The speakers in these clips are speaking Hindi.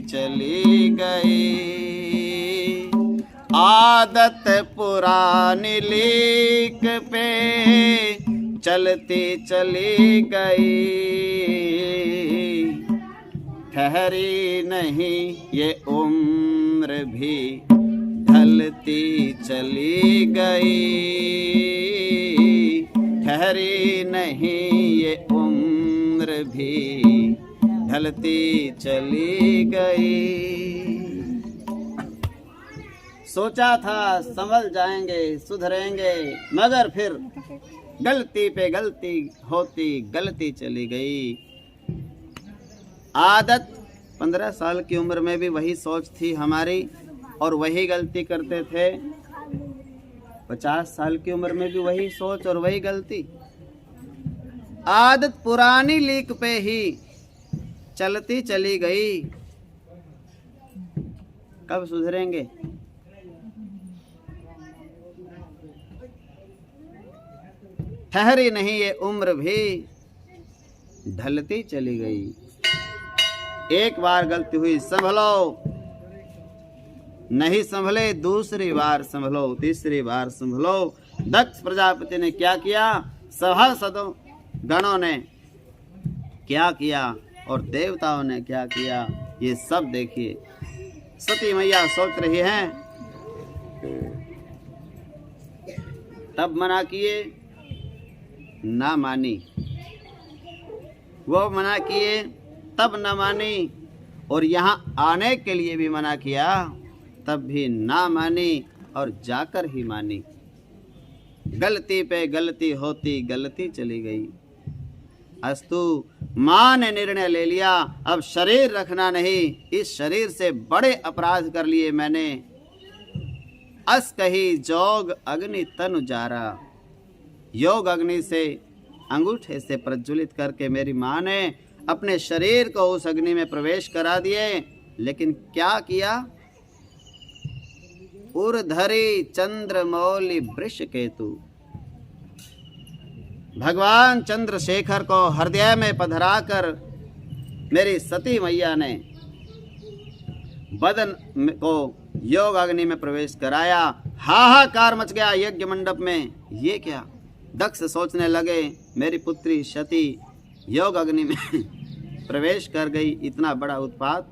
चली गई। आदत पुरानी लीक पे चलती चली गई। ठहरी नहीं ये उम्र भी ढलती चली गई। ठहरी नहीं ये उम्र भी ढलती चली गई। सोचा था संभल जाएंगे सुधरेंगे, मगर फिर गलती पे गलती होती गलती चली गई। आदत 15 साल की उम्र में भी वही सोच थी हमारी और वही गलती करते थे। 50 साल की उम्र में भी वही सोच और वही गलती। आदत पुरानी लीक पे ही चलती चली गई। कब सुधरेंगे? ठहरी नहीं ये उम्र भी ढलती चली गई। एक बार गलती हुई संभलो, नहीं संभले दूसरी बार संभलो, तीसरी बार संभलो। दक्ष प्रजापति ने क्या किया, सभासदों गणों ने क्या किया और देवताओं ने क्या किया, ये सब देखिए। सती मैया सोच रही हैं, तब मना किए ना मानी, वो मना किए तब न मानी, और यहाँ आने के लिए भी मना किया तब भी ना मानी और जाकर ही मानी। गलती पे गलती होती गलती चली गई। अस्तु माँ ने निर्णय ले लिया, अब शरीर रखना नहीं, इस शरीर से बड़े अपराध कर लिए मैंने। अस कही जोग अग्नि तनु जारा। योग अग्नि से अंगूठे से प्रज्वलित करके मेरी माँ ने अपने शरीर को उस अग्नि में प्रवेश करा दिए। लेकिन क्या किया, उर्धरी चंद्रमौली वृष केतु, भगवान चंद्रशेखर को हृदय में पधराकर मेरी सती मैया ने बदन को योग अग्नि में प्रवेश कराया। हाहाकार मच गया यज्ञ मंडप में। ये क्या? दक्ष सोचने लगे मेरी पुत्री सती योग अग्नि में प्रवेश कर गई, इतना बड़ा उत्पात।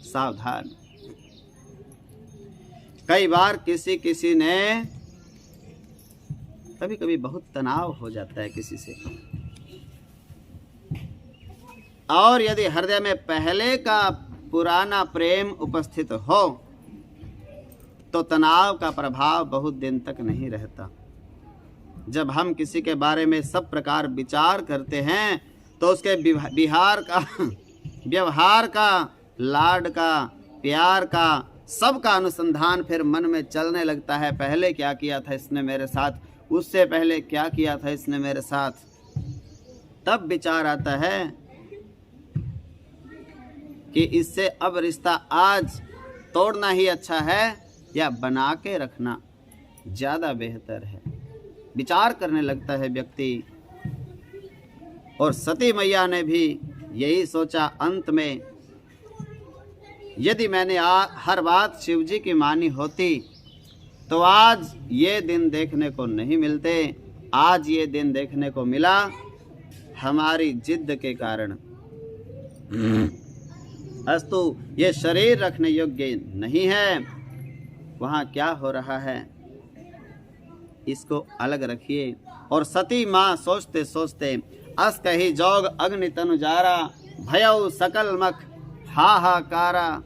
सावधान। कई बार किसी ने, कभी कभी बहुत तनाव हो जाता है किसी से, और यदि हृदय में पहले का पुराना प्रेम उपस्थित हो तो तनाव का प्रभाव बहुत दिन तक नहीं रहता। जब हम किसी के बारे में सब प्रकार विचार करते हैं तो उसके व्यवहार का, लाड का, प्यार का, सबका अनुसंधान फिर मन में चलने लगता है। पहले क्या किया था इसने मेरे साथ, उससे पहले क्या किया था इसने मेरे साथ। तब विचार आता है कि इससे अब रिश्ता आज तोड़ना ही अच्छा है या बना के रखना ज़्यादा बेहतर है। विचार करने लगता है व्यक्ति। और सती मैया ने भी यही सोचा। अंत में यदि मैंने हर बात शिवजी की मानी होती तो आज ये दिन देखने को नहीं मिलते। आज ये दिन देखने को मिला हमारी जिद के कारण। अस्तु ये शरीर रखने योग्य नहीं है। वहाँ क्या हो रहा है इसको अलग रखिए। और सती माँ सोचते सोचते अस कही जोग अग्नि तनु जारा, भयउ सकल मख हाहाकारा।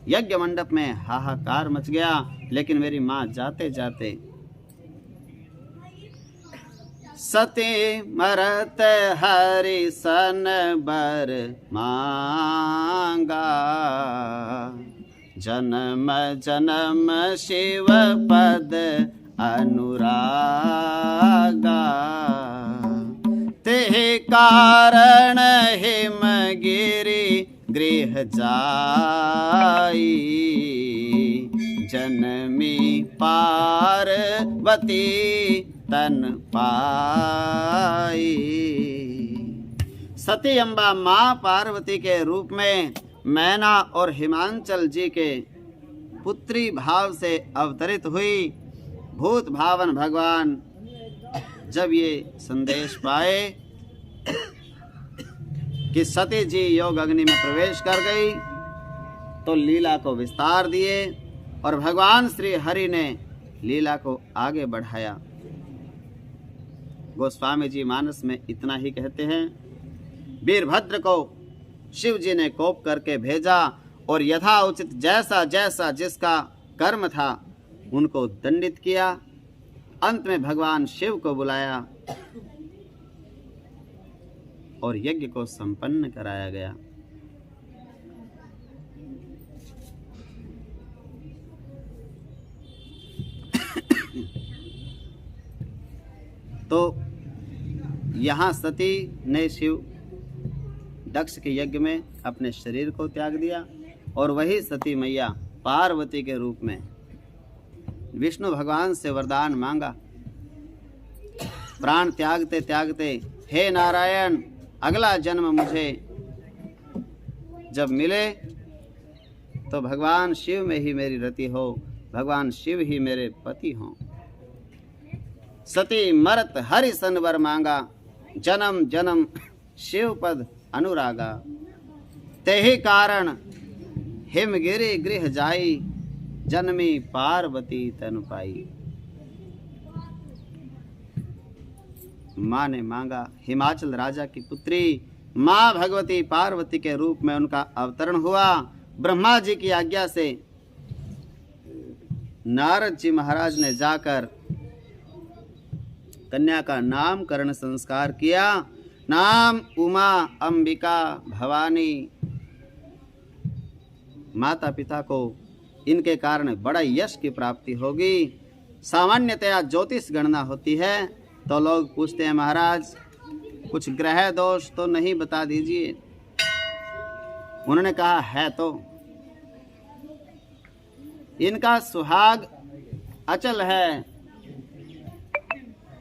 यज्ञ मंडप में हाहाकार मच गया। लेकिन मेरी माँ जाते जाते सती मरत हरि सन बर मांगा, जन्म जन्म शिव पद अनुरागा। ते कारण हिमगिरि गृह जाई, जनमी पार्वती तन पाई। सती अम्बा माँ पार्वती के रूप में मैना और हिमांचल जी के पुत्री भाव से अवतरित हुई। भूत भावन भगवान जब ये संदेश पाए कि सती जी योग अग्नि में प्रवेश कर गई तो लीला को विस्तार दिए और भगवान श्री हरि ने लीला को आगे बढ़ाया। गोस्वामी जी मानस में इतना ही कहते हैं, वीरभद्र को शिव जी ने कोप करके भेजा और यथा उचित जैसा जैसा जिसका कर्म था उनको दंडित किया। अंत में भगवान शिव को बुलाया और यज्ञ को संपन्न कराया गया। तो यहाँ सती ने शिव दक्ष के यज्ञ में अपने शरीर को त्याग दिया और वही सती मैया पार्वती के रूप में विष्णु भगवान से वरदान मांगा। प्राण त्यागते त्यागते, हे नारायण, अगला जन्म मुझे जब मिले तो भगवान शिव में ही मेरी रति हो, भगवान शिव ही मेरे पति हों। सती मरत हरि सन वर मांगा, जन्म जन्म शिव पद अनुरागा। तेहि कारण हिमगिरि गृह जाई, जन्मी पार्वती तनु पाई। माँ ने मांगा, हिमाचल राजा की पुत्री माँ भगवती पार्वती के रूप में उनका अवतरण हुआ। ब्रह्मा जी की आज्ञा से नारद जी महाराज ने जाकर कन्या का नामकरण संस्कार किया। नाम उमा अंबिका भवानी। माता पिता को इनके कारण बड़ा यश की प्राप्ति होगी। सामान्यतया ज्योतिष गणना होती है तो लोग पूछते हैं, महाराज कुछ ग्रह दोष तो नहीं बता दीजिए। उन्होंने कहा है तो इनका सुहाग अचल है,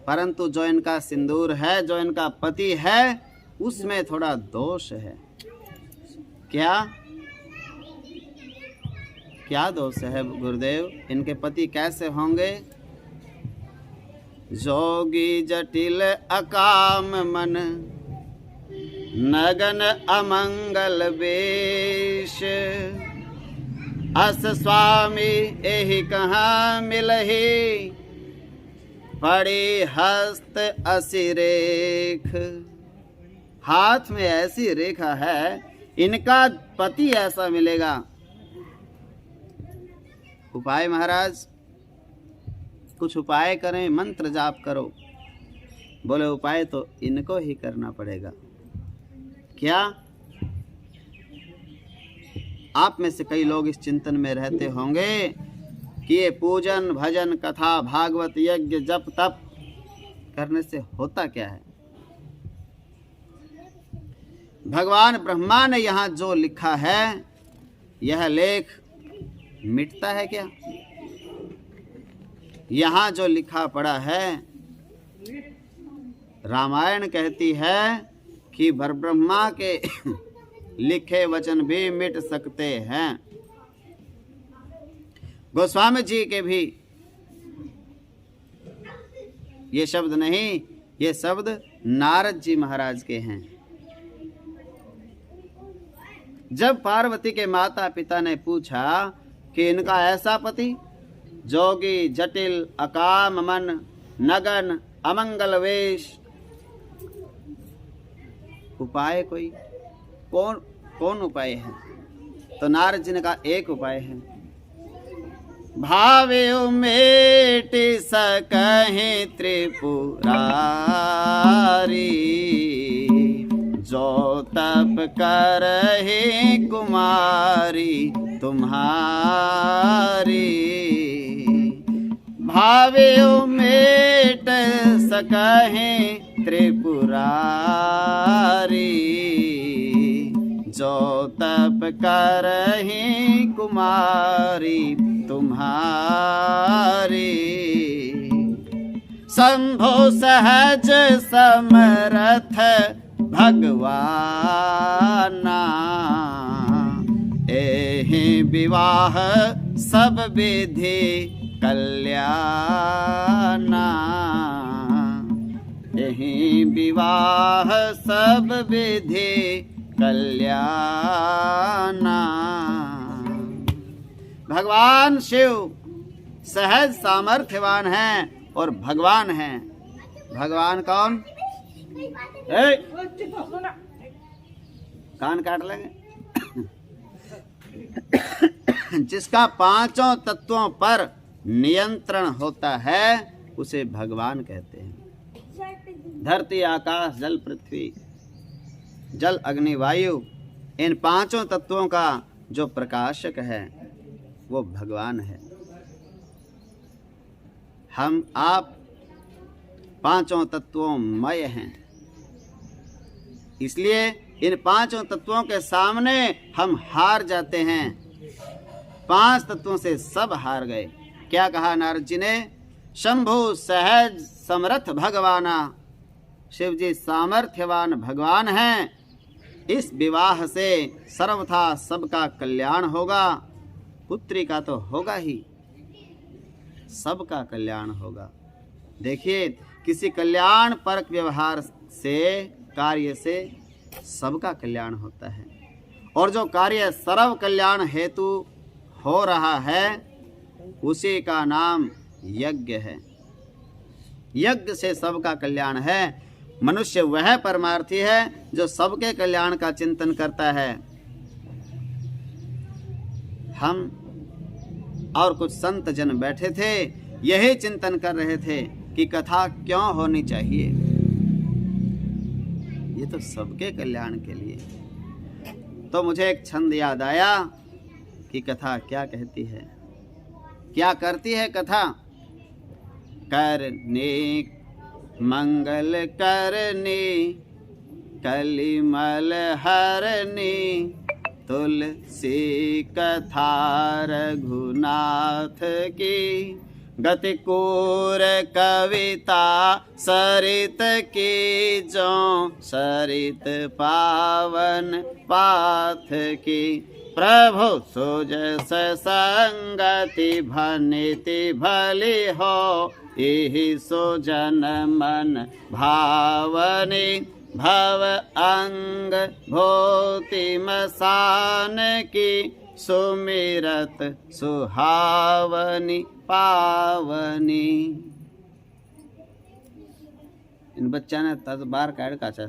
परंतु जो इनका सिंदूर है, जो इनका पति है, उसमें थोड़ा दोष है। क्या दोष है गुरुदेव? इनके पति कैसे होंगे? जोगी जटिल अकाम मन, नगन अमंगल वेश। अस स्वामी एहि कहाँ मिलहि, पड़ी हस्त असी रेख। हाथ में ऐसी रेखा है, इनका पति ऐसा मिलेगा। उपाय महाराज, कुछ उपाय करें, मंत्र जाप करो। बोले उपाय तो इनको ही करना पड़ेगा। क्या आप में से कई लोग इस चिंतन में रहते होंगे कि ये पूजन भजन कथा भागवत यज्ञ जप तप करने से होता क्या है? भगवान ब्रह्मा ने यहाँ जो लिखा है, यह लेख मिटता है क्या? यहाँ जो लिखा पड़ा है, रामायण कहती है कि ब्रह्मा के लिखे वचन भी मिट सकते हैं। गोस्वामी जी के भी ये शब्द नहीं, ये शब्द नारद जी महाराज के हैं। जब पार्वती के माता पिता ने पूछा कि इनका ऐसा पति जोगी जटिल अकाम मन नगन अमंगल वेश, उपाय कोई कौन उपाय है? तो नारद जी ने कहा एक उपाय है। भावे मेट सकहि त्रिपुरारी, जो तप करहि कुमारी तुम्हारी। भावे मेट सकहि त्रिपुरारी, जो तप करहि कुमारी तुम्हारी। शंभो सहज समरथ भगवाना, यही विवाह सब विधि कल्याणा, यही विवाह सब विधि कल्याणा। भगवान शिव सहज सामर्थ्यवान हैं और भगवान हैं। भगवान कौन? कान काट लेंगे। जिसका पांचों तत्वों पर नियंत्रण होता है उसे भगवान कहते हैं। धरती, आकाश, जल, पृथ्वी, जल, अग्नि, वायु, इन पांचों तत्वों का जो प्रकाशक है वो भगवान है। हम आप पांचों तत्वों मय हैं, इसलिए इन पांचों तत्वों के सामने हम हार जाते हैं। पांच तत्वों से सब हार गए। क्या कहा नारद जी ने? शंभु सहज समर्थ भगवाना, शिव जी सामर्थ्यवान भगवान हैं। इस विवाह से सर्वथा सबका कल्याण होगा। पुत्री का तो होगा ही, सबका कल्याण होगा। देखिए, किसी कल्याण परक व्यवहार से, कार्य से सबका कल्याण होता है। और जो कार्य सर्व कल्याण हेतु हो रहा है उसी का नाम यज्ञ है। यज्ञ से सबका कल्याण है। मनुष्य वह परमार्थी है जो सबके कल्याण का चिंतन करता है। हम और कुछ संत जन बैठे थे, यही चिंतन कर रहे थे कि कथा क्यों होनी चाहिए। ये तो सबके कल्याण के लिए। तो मुझे एक छंद याद आया कि कथा क्या कहती है, क्या करती है कथा। करने मंगल करने, कलिमल हरने, तुलसी कथा रघुनाथ की, गतिकूर कविता सरित की, जो सरित पावन पाथ की। प्रभु सुजस संगति भनिति भली हो, यही सुजन मन भावनी, भव अंग भूति मसान की, सुमिरत सुहावनी पावनी। इन बच्चा ने तज बार काट का चा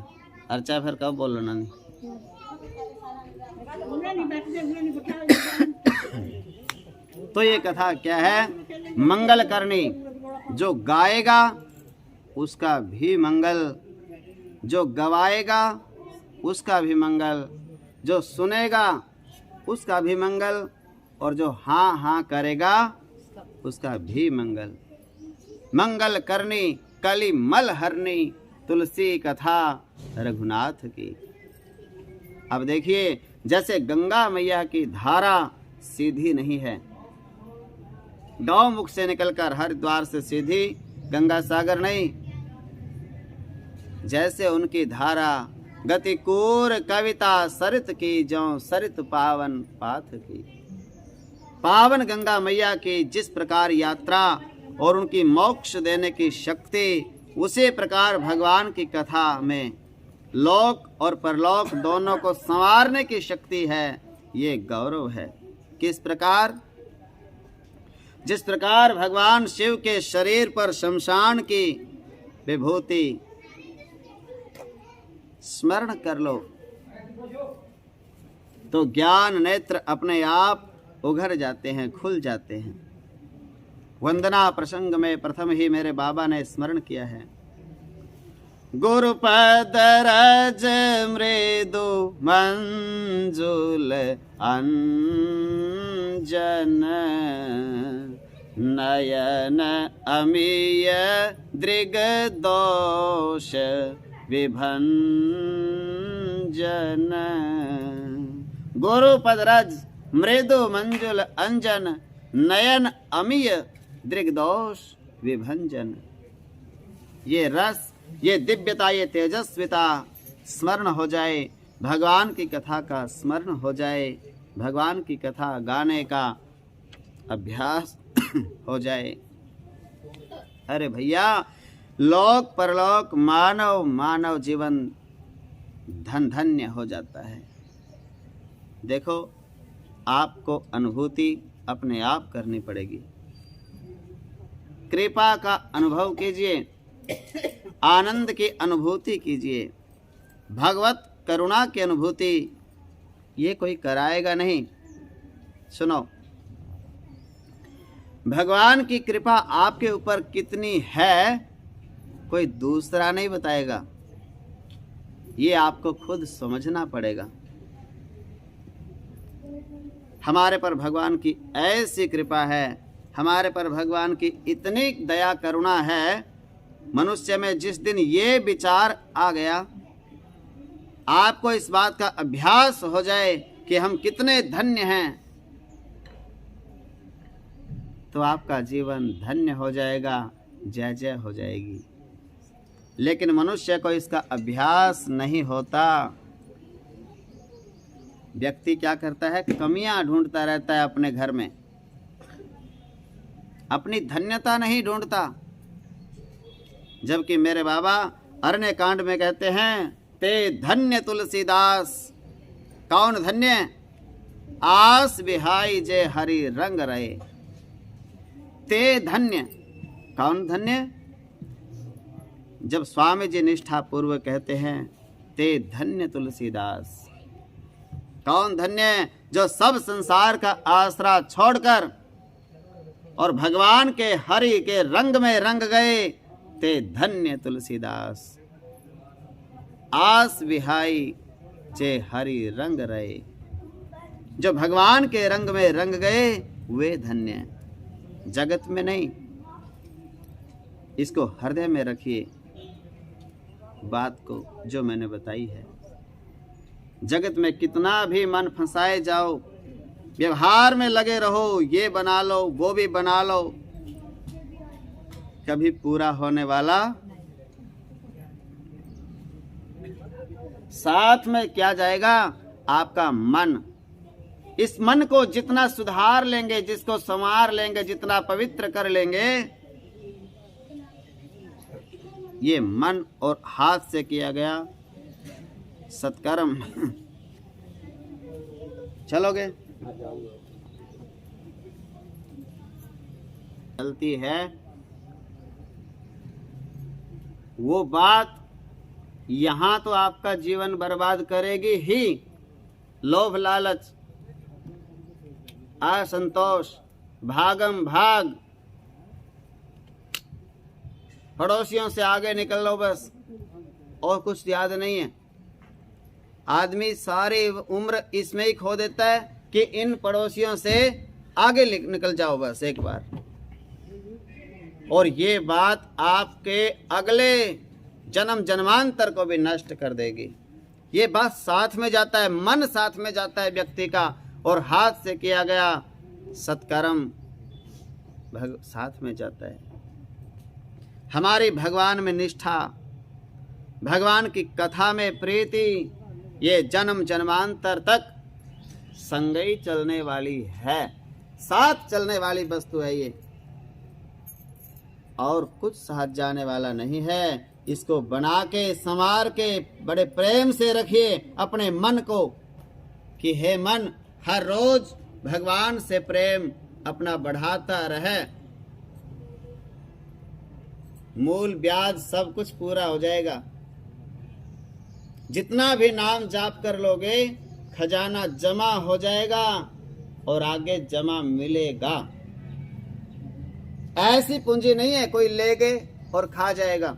अर्चा फिर कब बोलो नानी। तो ये कथा क्या है? मंगल करनी। जो गाएगा उसका भी मंगल, जो गवाएगा उसका भी मंगल, जो सुनेगा उसका भी मंगल, और जो हाँ हाँ करेगा उसका भी मंगल। मंगल करनी, कली मल हरनी, तुलसी कथा रघुनाथ की। अब देखिए, जैसे गंगा मैया की धारा सीधी नहीं है, गौ मुख से निकलकर हरिद्वार से सीधी गंगा सागर नहीं, जैसे उनकी धारा गतिकूर कविता सरित की, जो सरित पावन पाथ की। पावन गंगा मैया की जिस प्रकार यात्रा और उनकी मोक्ष देने की शक्ति, उसी प्रकार भगवान की कथा में लोक और परलोक दोनों को संवारने की शक्ति है। ये गौरव है। किस प्रकार? जिस प्रकार भगवान शिव के शरीर पर शमशान की विभूति स्मरण कर लो तो ज्ञान नेत्र अपने आप उघर जाते हैं, खुल जाते हैं। वंदना प्रसंग में प्रथम ही मेरे बाबा ने स्मरण किया है, गुरुपद रज मृदु मंजुल अंजन, नयन अमीय दृग दोष विभंजन। गुरुपद रज मृदु मंजुल अंजन, नयन अमीय दृग्दोष विभंजन। ये रस, ये दिव्यता, ये तेजस्विता स्मरण हो जाए, भगवान की कथा का स्मरण हो जाए, भगवान की कथा गाने का अभ्यास हो जाए। अरे भैया, लोक परलोक मानव मानव जीवन धन धन्य हो जाता है। देखो, आपको अनुभूति अपने आप करनी पड़ेगी। कृपा का अनुभव कीजिए, आनंद की अनुभूति कीजिए, भगवत करुणा की अनुभूति ये कोई कराएगा नहीं। सुनो, भगवान की कृपा आपके ऊपर कितनी है कोई दूसरा नहीं बताएगा, ये आपको खुद समझना पड़ेगा। हमारे पर भगवान की ऐसी कृपा है, हमारे पर भगवान की इतनी दया करुणा है, मनुष्य में जिस दिन ये विचार आ गया, आपको इस बात का अभ्यास हो जाए कि हम कितने धन्य हैं, तो आपका जीवन धन्य हो जाएगा, जय जय हो जाएगी। लेकिन मनुष्य को इसका अभ्यास नहीं होता। व्यक्ति क्या करता है, कमियां ढूंढता रहता है अपने घर में, अपनी धन्यता नहीं ढूंढता। जबकि मेरे बाबा अरण्य कांड में कहते हैं, ते धन्य तुलसीदास। कौन धन्य? आस बिहाई जे हरि रंग रहे। ते धन्य। कौन धन्य? जब स्वामी जी निष्ठा पूर्वक कहते हैं, ते धन्य तुलसीदास। कौन धन्य? जो सब संसार का आसरा छोड़कर और भगवान के हरि के रंग में रंग गए, ते धन्य तुलसीदास। आस विहाई जे हरि रंग रहे। जो भगवान के रंग में रंग गए वे धन्य, जगत में नहीं। इसको हृदय में रखिए, बात को जो मैंने बताई है। जगत में कितना भी मन फंसाए जाओ, व्यवहार में लगे रहो, ये बना लो वो भी बना लो, कभी पूरा होने वाला। साथ में क्या जाएगा? आपका मन। इस मन को जितना सुधार लेंगे, जिसको संवार लेंगे, जितना पवित्र कर लेंगे, ये मन और हाथ से किया गया सत्कर्म। चलोगे? चलती है वो बात, यहां तो आपका जीवन बर्बाद करेगी ही। लोभ लालच, असंतोष, भागम भाग, पड़ोसियों से आगे निकल लो बस, और कुछ याद नहीं है। आदमी सारी उम्र इसमें ही खो देता है कि इन पड़ोसियों से आगे निकल जाओ बस एक बार। और ये बात आपके अगले जन्म जन्मांतर को भी नष्ट कर देगी। ये बात साथ में जाता है, मन साथ में जाता है व्यक्ति का, और हाथ से किया गया सत्कर्म साथ में जाता है। हमारी भगवान में निष्ठा, भगवान की कथा में प्रीति, ये जन्म जन्मांतर तक संगई चलने वाली है, साथ चलने वाली वस्तु है ये, और कुछ साथ जाने वाला नहीं है। इसको बना के संवार के बड़े प्रेम से रखिए अपने मन को, कि हे मन, हर रोज भगवान से प्रेम अपना बढ़ाता रहे। मूल ब्याज सब कुछ पूरा हो जाएगा। जितना भी नाम जाप कर लोगे, खजाना जमा हो जाएगा और आगे जमा मिलेगा। ऐसी पूंजी नहीं है कोई ले गए और खा जाएगा।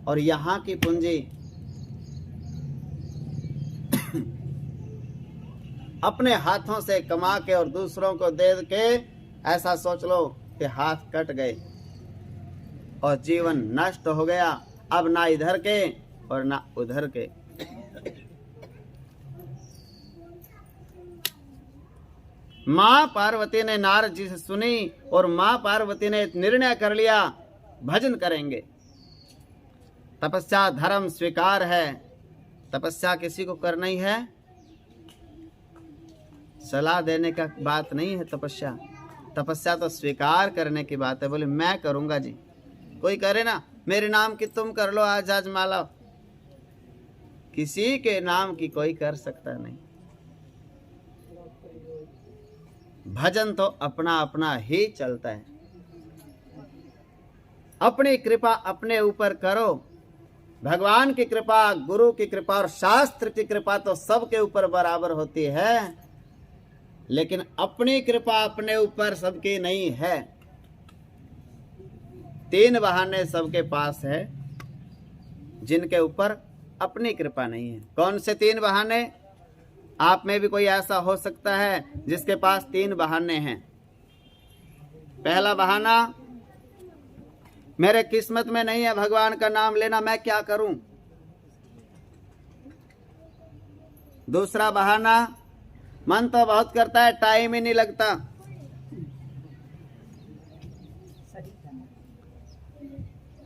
और यहाँ की पूंजी अपने हाथों से कमा के और दूसरों को दे के, ऐसा सोच लो कि हाथ कट गए और जीवन नष्ट हो गया। अब ना इधर के और ना उधर के। मां पार्वती ने नारद जी से सुनी और मां पार्वती ने निर्णय कर लिया, भजन करेंगे। तपस्या धर्म स्वीकार है, तपस्या किसी को करना ही है। सलाह देने का बात नहीं है तपस्या। तपस्या तो स्वीकार करने की बात है। बोले मैं करूँगा जी, कोई करे ना, मेरे नाम की तुम कर लो आज माला। किसी के नाम की कोई कर सकता नहीं। भजन तो अपना अपना ही चलता है। अपनी कृपा अपने ऊपर करो। भगवान की कृपा, गुरु की कृपा और शास्त्र की कृपा तो सबके ऊपर बराबर होती है, लेकिन अपनी कृपा अपने ऊपर सबकी नहीं है। 3 बहाने सबके पास है जिनके ऊपर अपनी कृपा नहीं है। कौन से 3 बहाने? आप में भी कोई ऐसा हो सकता है जिसके पास 3 बहाने हैं। पहला बहाना, मेरे किस्मत में नहीं है भगवान का नाम लेना, मैं क्या करूं। दूसरा बहाना, मन तो बहुत करता है, टाइम ही नहीं लगता।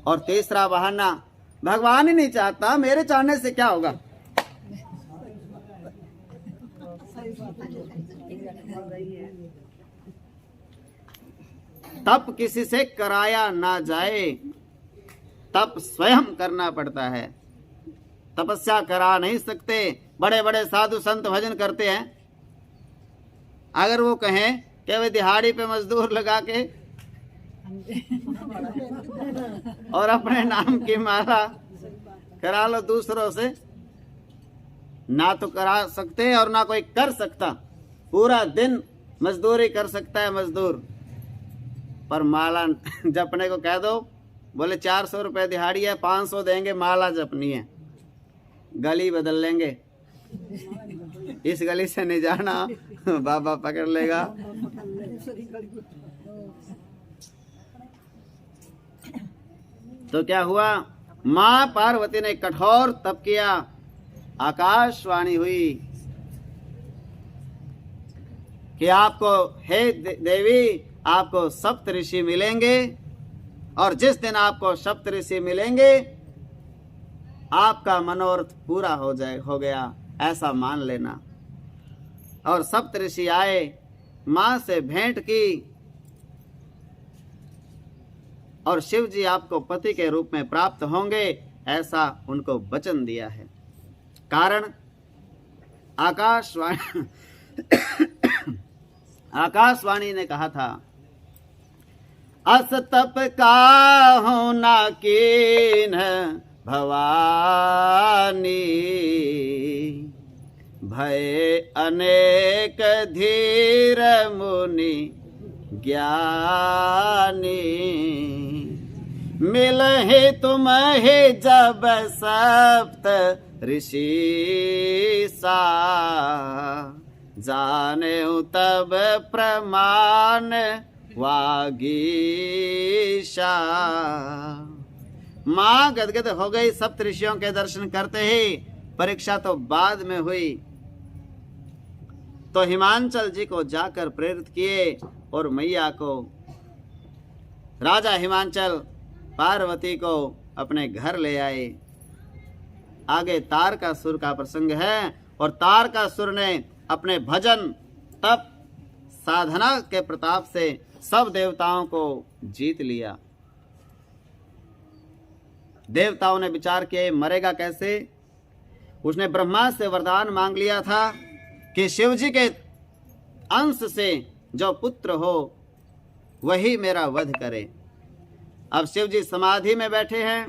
और तीसरा बहाना, भगवान ही नहीं चाहता, मेरे चाहने से क्या होगा। तप किसी से कराया ना जाए, तप स्वयं करना पड़ता है। तपस्या करा नहीं सकते। बड़े बड़े साधु संत भजन करते हैं, अगर वो कहें कि वे दिहाड़ी पे मजदूर लगा के और अपने नाम की माला करा लो दूसरों से, ना तो करा सकते और ना कोई कर सकता। पूरा दिन मजदूरी कर सकता है मजदूर, पर माला जपने को कह दो, बोले 400 रुपए दिहाड़ी है, 500 देंगे, माला जपनी है। गली बदल लेंगे, इस गली से नहीं जाना, बाबा पकड़ लेगा। तो क्या हुआ, माँ पार्वती ने कठोर तप किया। आकाशवाणी हुई कि आपको, हे देवी, आपको सप्त ऋषि मिलेंगे, और जिस दिन आपको सप्त ऋषि मिलेंगे आपका मनोरथ पूरा हो गया, ऐसा मान लेना। और सप्त ऋषि आए, मां से भेंट की, और शिव जी आपको पति के रूप में प्राप्त होंगे, ऐसा उनको वचन दिया है। कारण आकाशवाणी ने कहा था, अस तप का होना कीन भवानी, भय अनेक धीर मुनि ज्ञानी, मिलहि तुम्हि जब सप्त ऋषि सा, जाने तब प्रमाण वागीशा। मां गदगद हो गई सप्त ऋषियों के दर्शन करते ही। परीक्षा तो बाद में हुई, तो हिमांचल जी को जाकर प्रेरित किए और मैया को, राजा हिमांचल पार्वती को अपने घर ले आए। आगे तारकासुर का प्रसंग है, और तारकासुर ने अपने भजन तप साधना के प्रताप से सब देवताओं को जीत लिया। देवताओं ने विचार किया मरेगा कैसे। उसने ब्रह्मा से वरदान मांग लिया था कि शिव जी के अंश से जो पुत्र हो वही मेरा वध करे। अब शिव जी समाधि में बैठे हैं।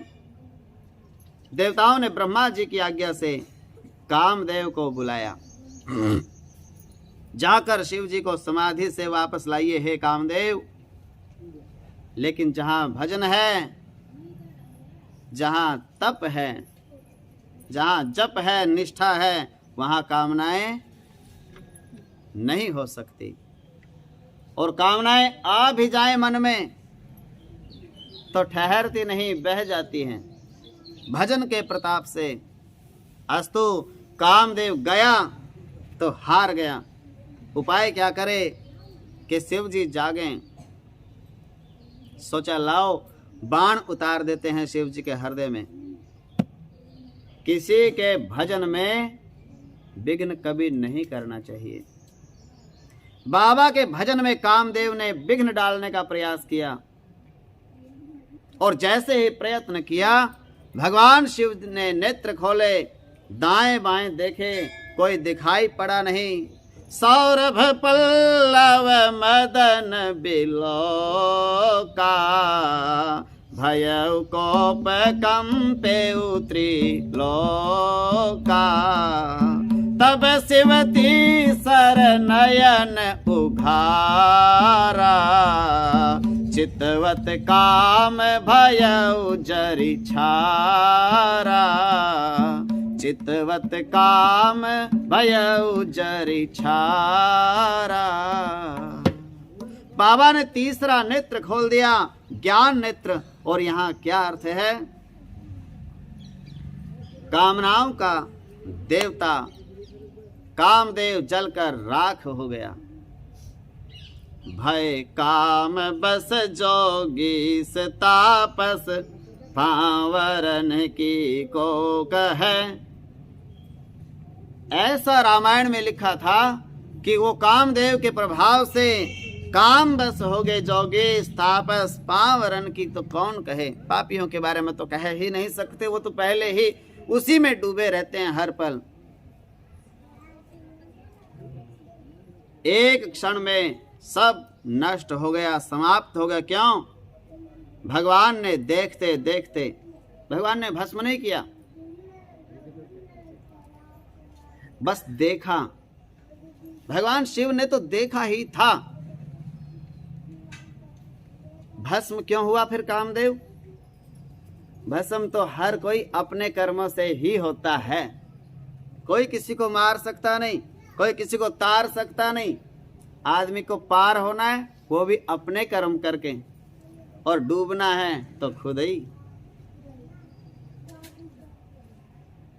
देवताओं ने ब्रह्मा जी की आज्ञा से कामदेव को बुलाया, जाकर शिव जी को समाधि से वापस लाइए हे कामदेव। लेकिन जहां भजन है, जहां तप है, जहां जप है, निष्ठा है, वहां कामनाएं नहीं हो सकती। और कामनाएं आ भी जाए मन में तो ठहरती नहीं, बह जाती हैं भजन के प्रताप से। अस्तु कामदेव गया तो हार गया। उपाय क्या करे कि शिव जी जागें। सोचा लाओ बाण उतार देते हैं शिव जी के हृदय में। किसी के भजन में विघ्न कभी नहीं करना चाहिए। बाबा के भजन में कामदेव ने विघ्न डालने का प्रयास किया, और जैसे ही प्रयत्न किया भगवान शिव ने नेत्र खोले, दाएं बाएं देखे, कोई दिखाई पड़ा नहीं। सौरभ पल्लव मदन बिलोका, भयउ कोप कंपे उतरी लोका। तब शिवती सर नयन उघारा, चितवत काम भयउ जरि छारा। चितवत काम भयउ जरि छारा। बाबा ने तीसरा नेत्र खोल दिया, ज्ञान नेत्र। और यहाँ क्या अर्थ है? कामनाओं का देवता कामदेव जलकर राख हो गया। भय काम बस जोगी से तापस, पावरन की को कहे। ऐसा रामायण में लिखा था कि वो कामदेव के प्रभाव से काम बस हो गए जोगेश तापस, पावरन की तो कौन कहे। पापियों के बारे में तो कह ही नहीं सकते, वो तो पहले ही उसी में डूबे रहते हैं हर पल। एक क्षण में सब नष्ट हो गया, समाप्त हो गया। क्यों? भगवान ने देखते देखते, भगवान ने भस्म नहीं किया, बस देखा। भगवान शिव ने तो देखा ही था। भस्म क्यों हुआ फिर कामदेव? भस्म तो हर कोई अपने कर्मों से ही होता है। कोई किसी को मार सकता नहीं, कोई किसी को तार सकता नहीं। आदमी को पार होना है वो भी अपने कर्म करके, और डूबना है तो खुद ही।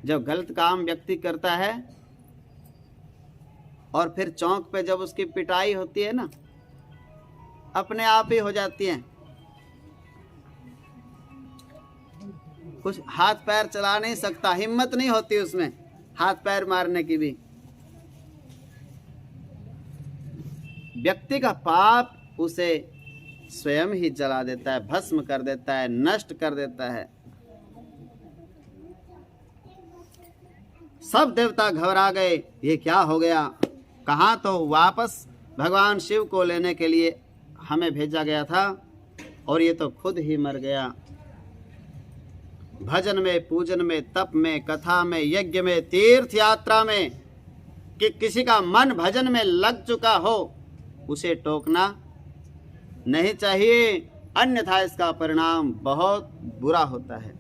जब गलत काम व्यक्ति करता है और फिर चौक पे जब उसकी पिटाई होती है ना, अपने आप ही हो जाती है। कुछ हाथ पैर चला नहीं सकता, हिम्मत नहीं होती उसमें हाथ पैर मारने की भी। व्यक्ति का पाप उसे स्वयं ही जला देता है, भस्म कर देता है, नष्ट कर देता है। सब देवता घबरा गए, ये क्या हो गया? कहाँ तो वापस भगवान शिव को लेने के लिए हमें भेजा गया था, और ये तो खुद ही मर गया। भजन में, पूजन में, तप में, कथा में, यज्ञ में, तीर्थ यात्रा में, कि किसी का मन भजन में लग चुका हो, उसे टोकना नहीं चाहिए, अन्यथा इसका परिणाम बहुत बुरा होता है।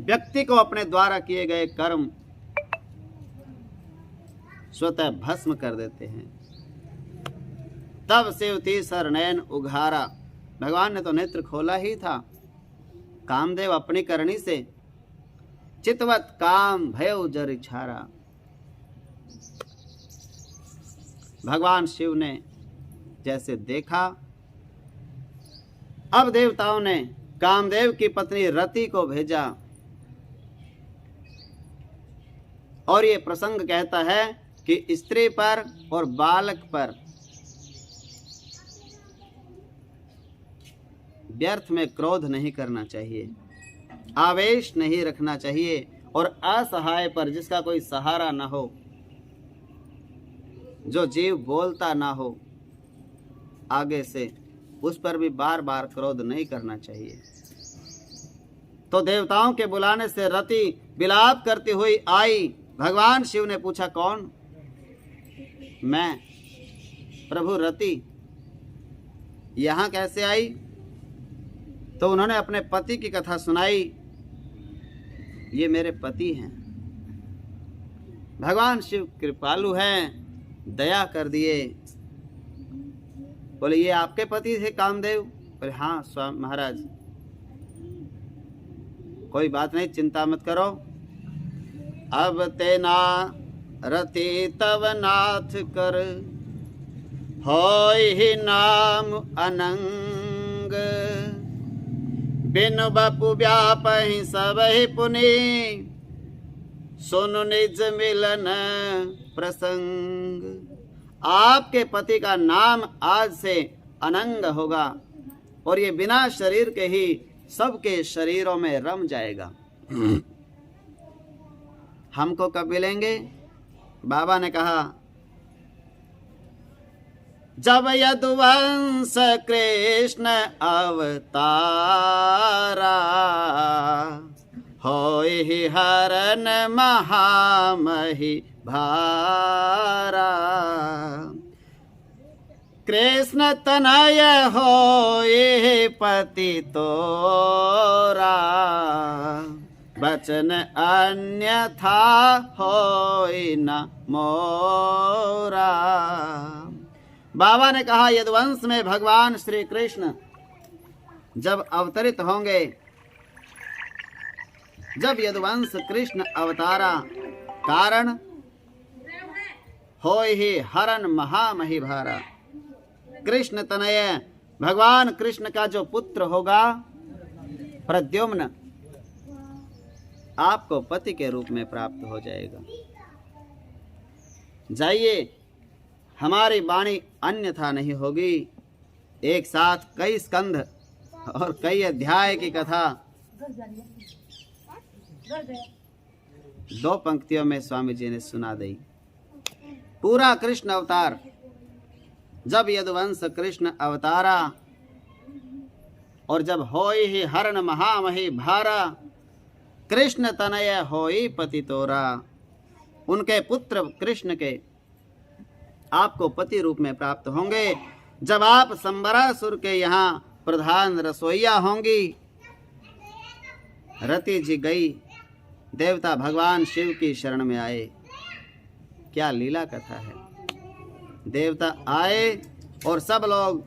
व्यक्ति को अपने द्वारा किए गए कर्म स्वतः भस्म कर देते हैं। तब शिवती सर नयन उघारा, भगवान ने तो नेत्र खोला ही था। कामदेव अपनी करनी से चितवत काम भयउ जरि छारा। भगवान शिव ने जैसे देखा, अब देवताओं ने कामदेव की पत्नी रति को भेजा, और ये प्रसंग कहता है कि स्त्री पर और बालक पर व्यर्थ में क्रोध नहीं करना चाहिए, आवेश नहीं रखना चाहिए, और असहाय पर, जिसका कोई सहारा ना हो, जो जीव बोलता ना हो आगे से, उस पर भी बार बार क्रोध नहीं करना चाहिए। तो देवताओं के बुलाने से रति विलाप करती हुई आई। भगवान शिव ने पूछा, कौन? मैं प्रभु रति। यहाँ कैसे आई? तो उन्होंने अपने पति की कथा सुनाई। ये मेरे पति हैं। भगवान शिव कृपालु हैं, दया कर दिए। बोले, ये आपके पति थे कामदेव? बोले, हाँ स्वामी महाराज। कोई बात नहीं, चिंता मत करो। अब तेना रति तव नाथ कर, होय ही नाम अनंग। बिनु बपु व्यापहि सबहि पुनि, सुनु निज मिलन प्रसंग। आपके पति का नाम आज से अनंग होगा और ये बिना शरीर के ही सबके शरीरों में रम जाएगा। हमको कब मिलेंगे? बाबा ने कहा, जब यदुवंश कृष्ण अवतारा, होई हरन महामहि भारा। कृष्ण तनय होई पति तोरा, बचन अन्यथा होई न मोरा। बाबा ने कहा, यदुवंश में भगवान श्री कृष्ण जब अवतरित होंगे, जब यदुवंश कृष्ण अवतारा, कारण होय ही हरन महामहि भारा। कृष्ण तनय, भगवान कृष्ण का जो पुत्र होगा प्रद्युम्न, आपको पति के रूप में प्राप्त हो जाएगा। जाइए, हमारी वाणी अन्यथा नहीं होगी। एक साथ कई स्कंध और कई अध्याय की कथा 2 पंक्तियों में स्वामी जी ने सुना दी। पूरा कृष्ण अवतार, जब यदुवंश कृष्ण अवतारा और जब होई ही हरण महामहि भारा, कृष्ण तनय होई पति तोरा, उनके पुत्र कृष्ण के आपको पति रूप में प्राप्त होंगे। जब आप संबरासुर के यहाँ प्रधान रसोईया होंगी। रति जी गई, देवता भगवान शिव की शरण में आए। क्या लीला कथा है। देवता आए और सब लोग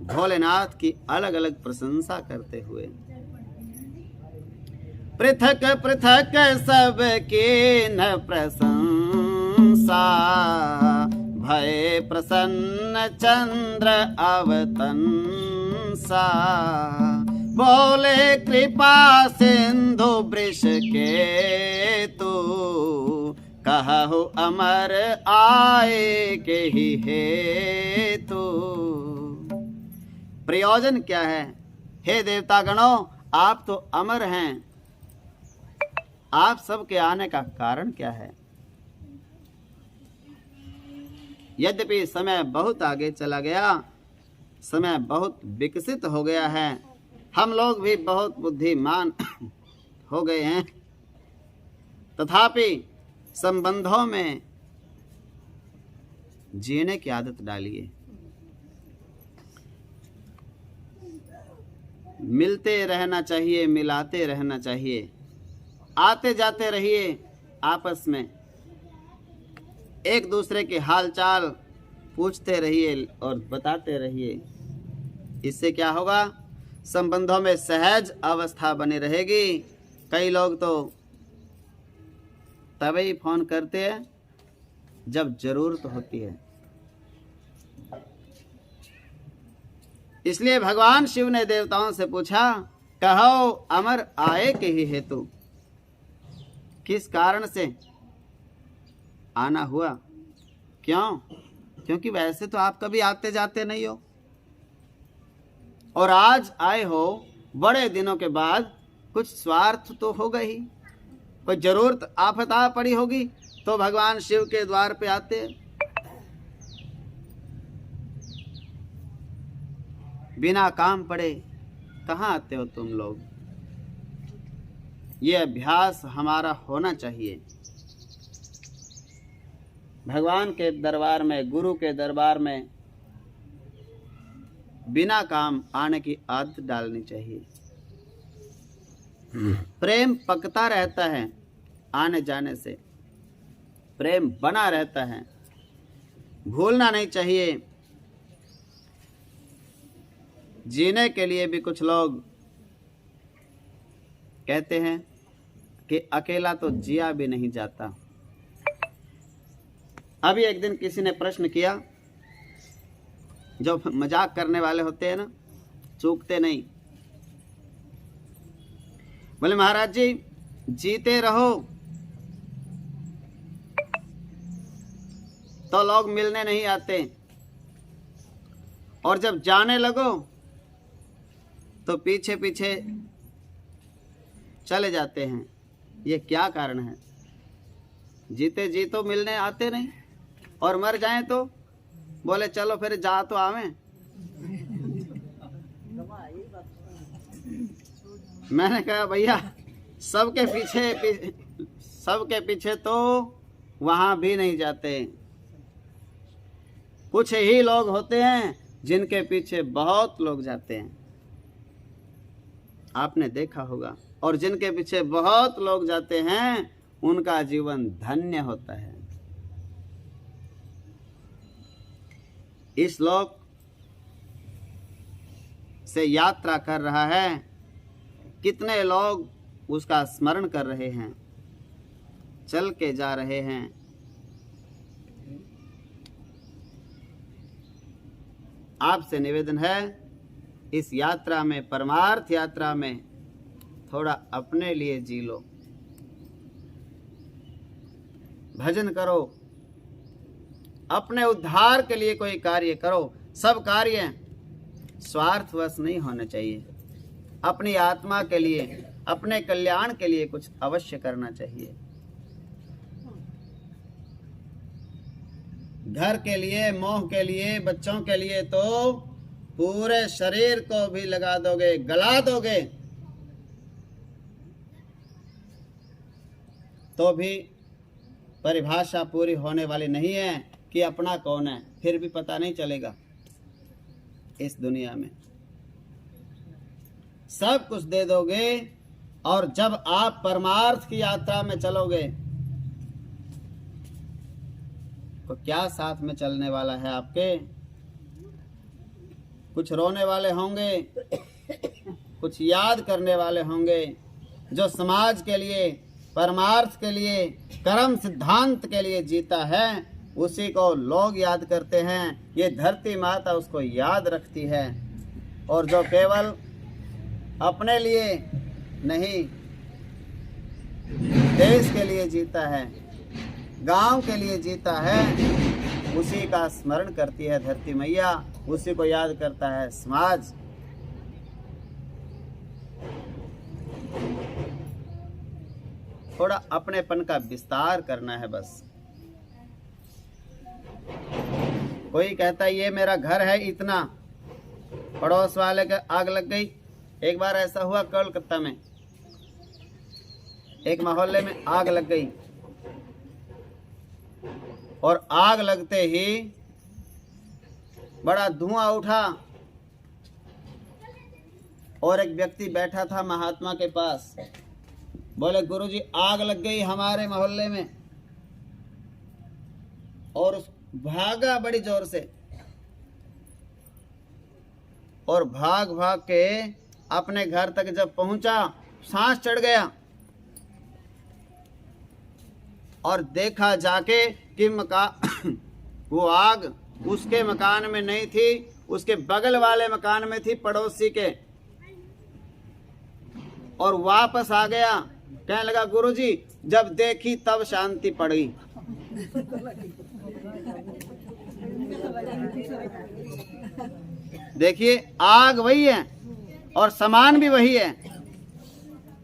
भोलेनाथ की अलग अलग प्रशंसा करते हुए, पृथक पृथक सबके न प्रशंसा, भय प्रसन्न चंद्र अवतंसा, बोले कृपा सिंधु वृष के तू, कहु अमर आए के ही हेतु। प्रयोजन क्या है? हे देवतागणों, आप तो अमर हैं, आप सबके आने का कारण क्या है? यद्यपि समय बहुत आगे चला गया, समय बहुत विकसित हो गया है, हम लोग भी बहुत बुद्धिमान हो गए हैं, तथापि संबंधों में जीने की आदत डालिए। मिलते रहना चाहिए, मिलाते रहना चाहिए, आते जाते रहिए, आपस में एक दूसरे के हालचाल पूछते रहिए और बताते रहिए। इससे क्या होगा? संबंधों में सहज अवस्था बनी रहेगी। कई लोग तो तभी फोन करते हैं जब जरूरत होती है। इसलिए भगवान शिव ने देवताओं से पूछा, कहो अमर आए के ही हेतु, किस कारण से आना हुआ? क्यों? क्योंकि वैसे तो आप कभी आते जाते नहीं हो, और आज आए हो बड़े दिनों के बाद, कुछ स्वार्थ तो होगा ही, कोई जरूरत आफत आ पड़ी होगी तो भगवान शिव के द्वार पे आते हैं। बिना काम पड़े कहाँ आते हो तुम लोग? ये अभ्यास हमारा होना चाहिए। भगवान के दरबार में, गुरु के दरबार में बिना काम आने की आदत डालनी चाहिए। प्रेम पकता रहता है, आने जाने से प्रेम बना रहता है, भूलना नहीं चाहिए। जीने के लिए भी कुछ लोग कहते हैं कि अकेला तो जिया भी नहीं जाता। अभी एक दिन किसी ने प्रश्न किया, जो मजाक करने वाले होते हैं ना, चूकते नहीं, बोले महाराज जी जीते रहो, तो लोग मिलने नहीं आते, और जब जाने लगो तो पीछे पीछे चले जाते हैं। ये क्या कारण है? जीते जी तो मिलने आते नहीं, और मर जाएं तो बोले चलो फिर जा तो आवे। मैंने कहा भैया सबके पीछे तो वहां भी नहीं जाते। कुछ ही लोग होते हैं जिनके पीछे बहुत लोग जाते हैं, आपने देखा होगा। और जिनके पीछे बहुत लोग जाते हैं उनका जीवन धन्य होता है। इस लोक से यात्रा कर रहा है, कितने लोग उसका स्मरण कर रहे हैं, चल के जा रहे हैं। आपसे निवेदन है, इस यात्रा में, परमार्थ यात्रा में थोड़ा अपने लिए जी लो, भजन करो, अपने उद्धार के लिए कोई कार्य करो। सब कार्य स्वार्थवश नहीं होने चाहिए, अपनी आत्मा के लिए, अपने कल्याण के लिए कुछ अवश्य करना चाहिए। घर के लिए, मोह के लिए, बच्चों के लिए तो पूरे शरीर को भी लगा दोगे, गला दोगे, तो भी परिभाषा पूरी होने वाली नहीं है कि अपना कौन है, फिर भी पता नहीं चलेगा। इस दुनिया में सब कुछ दे दोगे, और जब आप परमार्थ की यात्रा में चलोगे तो क्या साथ में चलने वाला है आपके? कुछ रोने वाले होंगे, कुछ याद करने वाले होंगे। जो समाज के लिए, परमार्थ के लिए, कर्म सिद्धांत के लिए जीता है, उसी को लोग याद करते हैं। ये धरती माता उसको याद रखती है। और जो केवल अपने लिए नहीं, देश के लिए जीता है, गांव के लिए जीता है, उसी का स्मरण करती है धरती मैया, उसी को याद करता है समाज। थोड़ा अपनेपन का विस्तार करना है बस। कोई कहता है ये मेरा घर है इतना, पड़ोस वाले के आग लग गई। एक बार ऐसा हुआ कोलकाता में, एक मोहल्ले में आग लग गई, और आग लगते ही बड़ा धुआं उठा, और एक व्यक्ति बैठा था महात्मा के पास। बोले गुरुजी आग लग गई हमारे मोहल्ले में, और भागा बड़ी जोर से, और भाग भाग के अपने घर तक जब पहुंचा, सांस चढ़ गया, और देखा जाके कि वो आग उसके मकान में नहीं थी, उसके बगल वाले मकान में थी, पड़ोसी के। और वापस आ गया, कहने लगा गुरुजी जब देखी तब शांति पड़ गई। देखिए आग वही है और सामान भी वही है,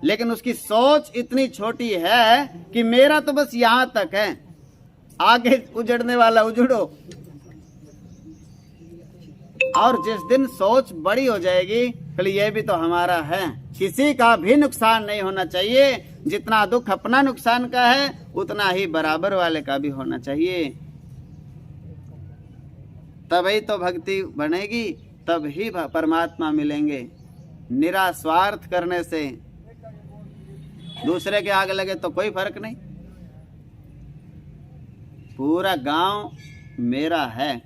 लेकिन उसकी सोच इतनी छोटी है कि मेरा तो बस यहां तक है, आगे उजड़ने वाला उजड़ो। और जिस दिन सोच बड़ी हो जाएगी, कल ये भी तो हमारा है, किसी का भी नुकसान नहीं होना चाहिए। जितना दुख अपना नुकसान का है, उतना ही बराबर वाले का भी होना चाहिए। तभी तो भक्ति बनेगी, तभी परमात्मा मिलेंगे। निरास्वार्थ करने से दूसरे के आगे लगे तो कोई फर्क नहीं। पूरा गांव मेरा है,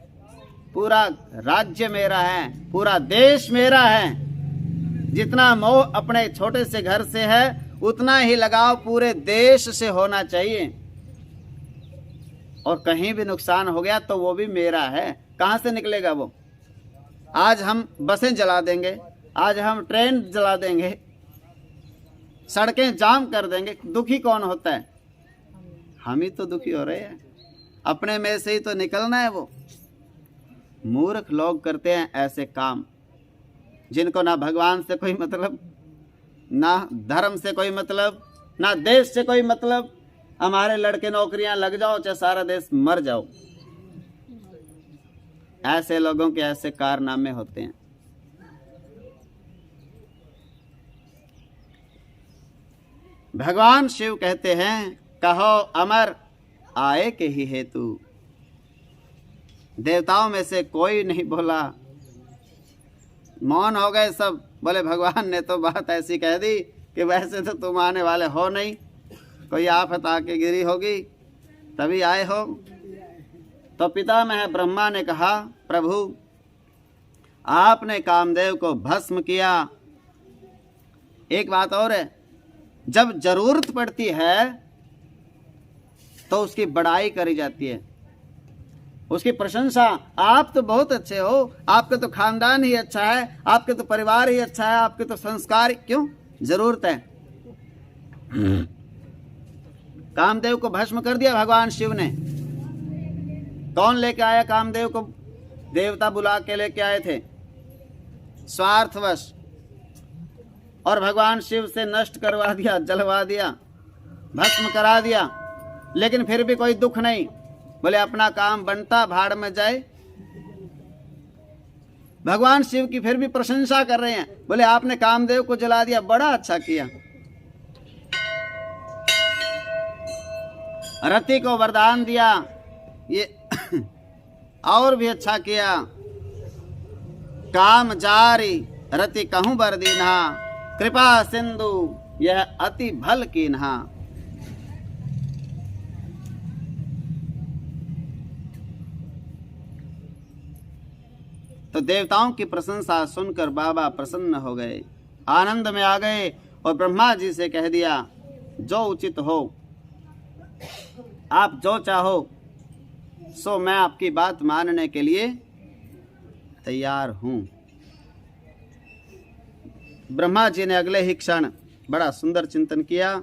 पूरा राज्य मेरा है, पूरा देश मेरा है। जितना मोह अपने छोटे से घर से है, उतना ही लगाव पूरे देश से होना चाहिए। और कहीं भी नुकसान हो गया तो वो भी मेरा है। कहां से निकलेगा वो? आज हम बसें जला देंगे, आज हम ट्रेन जला देंगे, सड़कें जाम कर देंगे, दुखी कौन होता है? हम ही तो दुखी हो रहे हैं। अपने में से ही तो निकलना है। वो मूर्ख लोग करते हैं ऐसे काम, जिनको ना भगवान से कोई मतलब, ना धर्म से कोई मतलब, ना देश से कोई मतलब। हमारे लड़के नौकरियां लग जाओ चाहे सारा देश मर जाओ, ऐसे लोगों के ऐसे कारनामे होते हैं। भगवान शिव कहते हैं, कहो अमर आए के ही हेतु। देवताओं में से कोई नहीं बोला, मौन हो गए सब। बोले भगवान ने तो बात ऐसी कह दी कि वैसे तो तुम आने वाले हो नहीं, कोई आफत आके गिरी होगी तभी आए हो। तो पितामह ब्रह्मा ने कहा, प्रभु आपने कामदेव को भस्म किया। एक बात और है, जब जरूरत पड़ती है तो उसकी बड़ाई करी जाती है, उसकी प्रशंसा। आप तो बहुत अच्छे हो, आपके तो खानदान ही अच्छा है, आपके तो परिवार ही अच्छा है, आपके तो संस्कार। क्यों जरूरत है? कामदेव को भस्म कर दिया भगवान शिव ने। कौन लेके आया कामदेव को? देवता बुला के लेके आए थे स्वार्थवश, और भगवान शिव से नष्ट करवा दिया, जलवा दिया, भस्म करा दिया। लेकिन फिर भी कोई दुख नहीं, बोले अपना काम बनता, भाड़ में जाए। भगवान शिव की फिर भी प्रशंसा कर रहे हैं, बोले आपने कामदेव को जला दिया, बड़ा अच्छा किया। रति को वरदान दिया, ये और भी अच्छा किया। काम जारी रति कहूं बर दीन्हा, कृपा सिंधु यह अति भल कीन्हा। तो देवताओं की प्रशंसा सुनकर बाबा प्रसन्न हो गए, आनंद में आ गए, और ब्रह्मा जी से कह दिया, जो उचित हो, आप जो चाहो सो मैं आपकी बात मानने के लिए तैयार हूं। ब्रह्मा जी ने अगले ही क्षण बड़ा सुंदर चिंतन किया।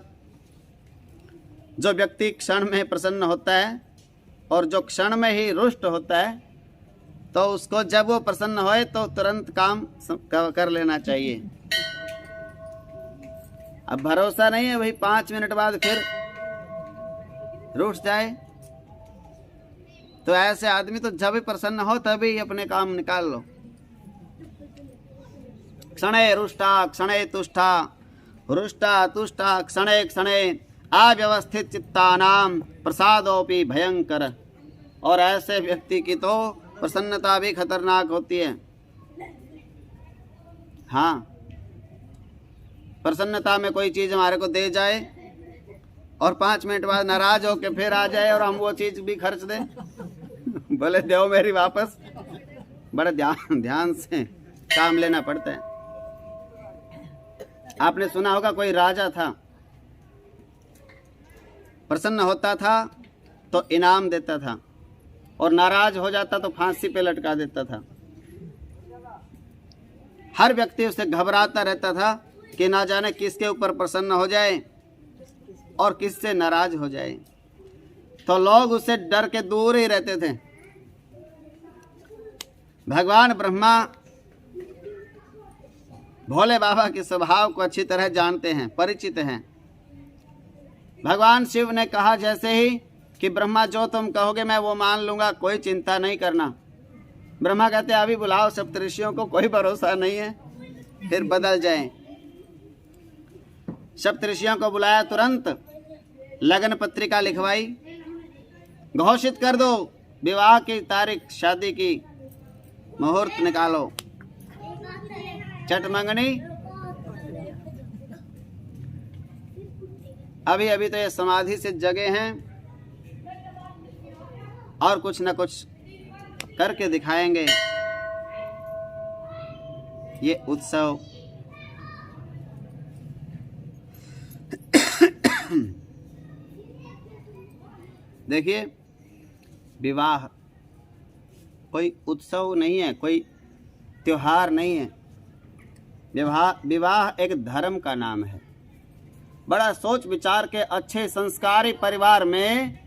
जो व्यक्ति क्षण में प्रसन्न होता है और जो क्षण में ही रुष्ट होता है, तो उसको जब वो प्रसन्न होए तो तुरंत काम कर लेना चाहिए। अब भरोसा नहीं है, वही 5 मिनट बाद फिर रुठ जाए। तो ऐसे आदमी तो जब भी प्रसन्न हो तभी अपने काम निकाल लो। क्षणे रुष्टा क्षणे तुष्टा, रुष्टा तुष्टा क्षणे क्षणे, अव्यवस्थित चित्तानाम प्रसादोपि भयंकर। और ऐसे व्यक्ति की तो प्रसन्नता भी खतरनाक होती है। हाँ, प्रसन्नता में कोई चीज हमारे को दे जाए और 5 मिनट बाद नाराज होके फिर आ जाए और हम वो चीज भी खर्च दें, बोले दो मेरी वापस। बड़े ध्यान से काम लेना पड़ता है। आपने सुना होगा, कोई राजा था, प्रसन्न होता था तो इनाम देता था, और नाराज हो जाता तो फांसी पे लटका देता था। हर व्यक्ति उससे घबराता रहता था कि ना जाने किसके ऊपर प्रसन्न हो जाए और किससे नाराज हो जाए। तो लोग उससे डर के दूर ही रहते थे। भगवान ब्रह्मा भोले बाबा के स्वभाव को अच्छी तरह जानते हैं, परिचित हैं। भगवान शिव ने कहा जैसे ही कि ब्रह्मा जो तुम कहोगे मैं वो मान लूंगा, कोई चिंता नहीं करना। ब्रह्मा कहते अभी बुलाओ सप्तऋषियों को, कोई भरोसा नहीं है फिर बदल जाए। सप्तऋषियों को बुलाया, तुरंत लगन पत्रिका लिखवाई, घोषित कर दो विवाह की तारीख, शादी की मुहूर्त निकालो, चट मंगनी। अभी अभी तो ये समाधि से जगे हैं और कुछ न कुछ करके दिखाएंगे। ये उत्सव देखिए, विवाह कोई उत्सव नहीं है, कोई त्योहार नहीं है। विवाह एक धर्म का नाम है। बड़ा सोच विचार के अच्छे संस्कारी परिवार में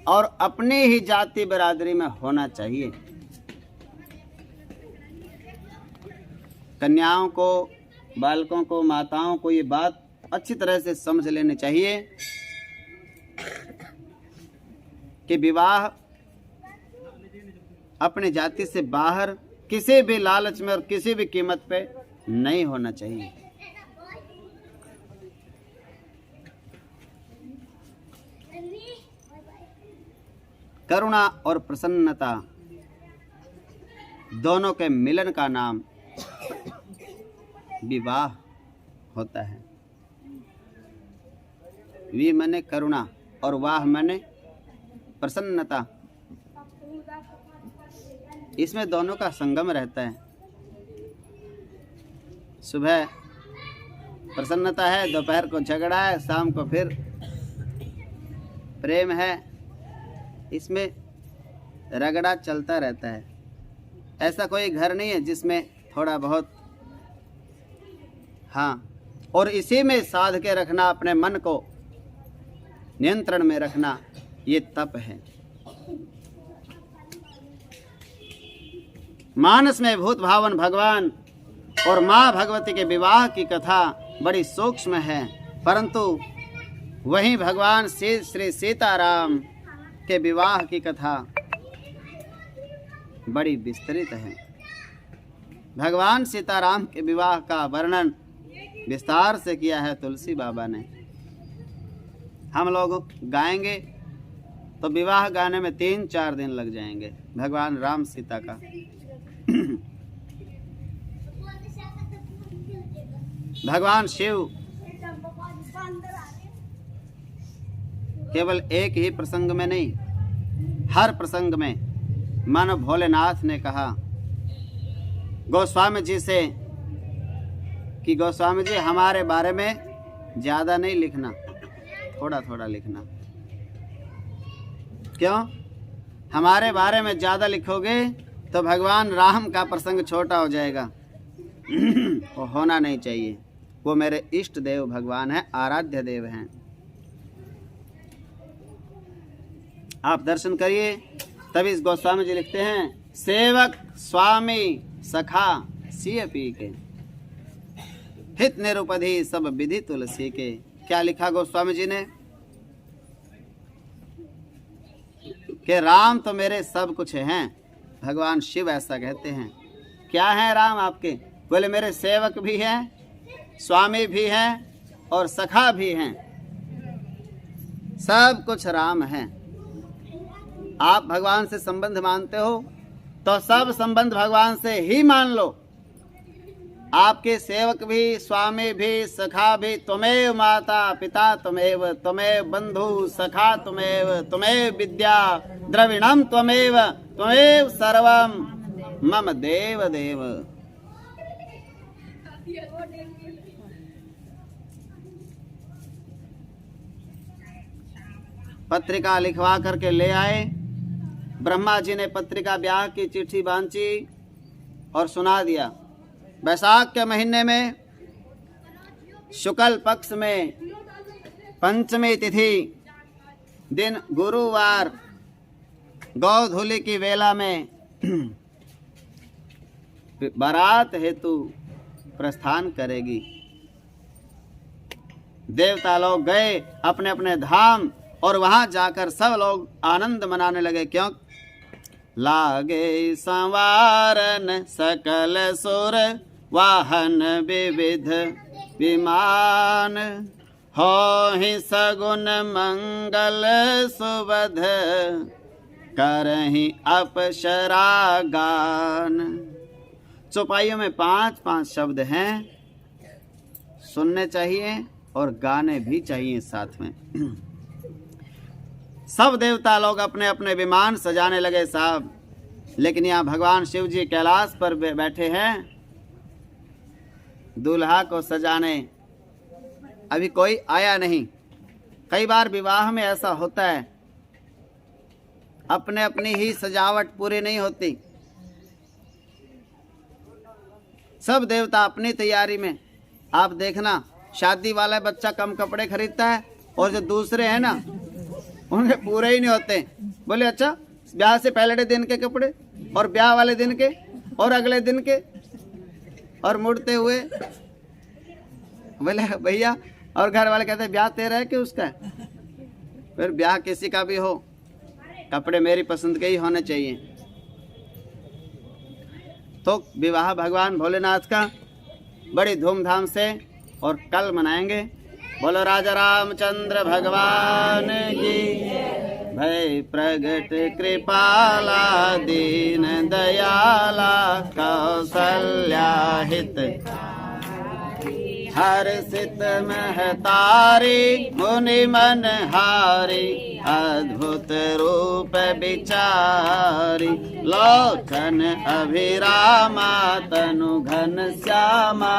और अपनी ही जाति बिरादरी में होना चाहिए। कन्याओं को, बालकों को, माताओं को ये बात अच्छी तरह से समझ लेनी चाहिए कि विवाह अपनी जाति से बाहर किसी भी लालच में और किसी भी कीमत पे नहीं होना चाहिए। करुणा और प्रसन्नता दोनों के मिलन का नाम विवाह होता है। वी माने करुणा और वाह माने प्रसन्नता। इसमें दोनों का संगम रहता है। सुबह प्रसन्नता है, दोपहर को झगड़ा है, शाम को फिर प्रेम है। इसमें रगड़ा चलता रहता है। ऐसा कोई घर नहीं है जिसमें थोड़ा बहुत, हाँ, और इसी में साध के रखना, अपने मन को नियंत्रण में रखना, ये तप है। मानस में भूत भावन भगवान और माँ भगवती के विवाह की कथा बड़ी सूक्ष्म है, परंतु वहीं भगवान श्री सीताराम के विवाह की कथा बड़ी विस्तृत है। भगवान सीताराम के विवाह का वर्णन विस्तार से किया है तुलसी बाबा ने। हम लोग गाएंगे तो विवाह गाने में 3-4 दिन लग जाएंगे भगवान राम सीता का। भगवान शिव केवल एक ही प्रसंग में नहीं, हर प्रसंग में मानो भोलेनाथ ने कहा गोस्वामी जी से कि गोस्वामी जी हमारे बारे में ज़्यादा नहीं लिखना, थोड़ा थोड़ा लिखना। क्यों? हमारे बारे में ज़्यादा लिखोगे तो भगवान राम का प्रसंग छोटा हो जाएगा। वो होना नहीं चाहिए। वो मेरे इष्ट देव भगवान है, आराध्य देव हैं। आप दर्शन करिए। तभी इस गोस्वामी जी लिखते हैं, सेवक स्वामी सखा सिय पी के, हित निरुपधि सब विधि तुलसी के। क्या लिखा गोस्वामी जी ने? कि राम तो मेरे सब कुछ हैं। भगवान शिव ऐसा कहते हैं। क्या है राम आपके? बोले मेरे सेवक भी हैं, स्वामी भी हैं और सखा भी हैं। सब कुछ राम हैं। आप भगवान से संबंध मानते हो तो सब संबंध भगवान से ही मान लो। आपके सेवक भी, स्वामी भी, सखा भी त्वमेव माता पिता त्वमेव, त्वमेव बंधु सखा त्वमेव, त्वमेव विद्या द्रविणम त्वमेव, त्वमेव सर्वम मम देव देव। पत्रिका लिखवा करके ले आए। ब्रह्मा जी ने पत्रिका ब्याह की चिट्ठी बांची और सुना दिया। बैसाख के महीने में शुक्ल पक्ष में पंचमी तिथि दिन गुरुवार गौधूली की वेला में बारात हेतु प्रस्थान करेगी। देवता लोग गए अपने अपने धाम और वहां जाकर सब लोग आनंद मनाने लगे। क्यों? लागे संवारन सकल सुर वाहन विविध विमान, हो ही सगुन मंगल सुबध करहि अपशरा गान। चौपाइयों में 5-5 शब्द हैं, सुनने चाहिए और गाने भी चाहिए साथ में। सब देवता लोग अपने अपने विमान सजाने लगे साहब, लेकिन यहाँ भगवान शिव जी कैलाश पर बैठे हैं दूल्हा को सजाने। अभी कोई आया नहीं। कई बार विवाह में ऐसा होता है, अपने अपनी ही सजावट पूरी नहीं होती। सब देवता अपनी तैयारी में। आप देखना, शादी वाला बच्चा कम कपड़े खरीदता है और जो दूसरे हैं ना उनके पूरे ही नहीं होते। बोले अच्छा, ब्याह से पहले दिन के कपड़े और ब्याह वाले दिन के और अगले दिन के और मुड़ते हुए। बोले भैया, और घर वाले कहते ब्याह तेरा है कि उसका है? फिर ब्याह किसी का भी हो, कपड़े मेरी पसंद के ही होने चाहिए। तो विवाह भगवान भोलेनाथ का बड़ी धूमधाम से और कल मनाएंगे। बोलो राजा रामचंद्र भगवान की। भय प्रगट कृपाला दीन दयाला, कौसल्या हित हर्षित महतारी, मुनि मन हारी, अद्भुत रूप विचारी, लोचन अभिरामा, तनु घन श्यामा।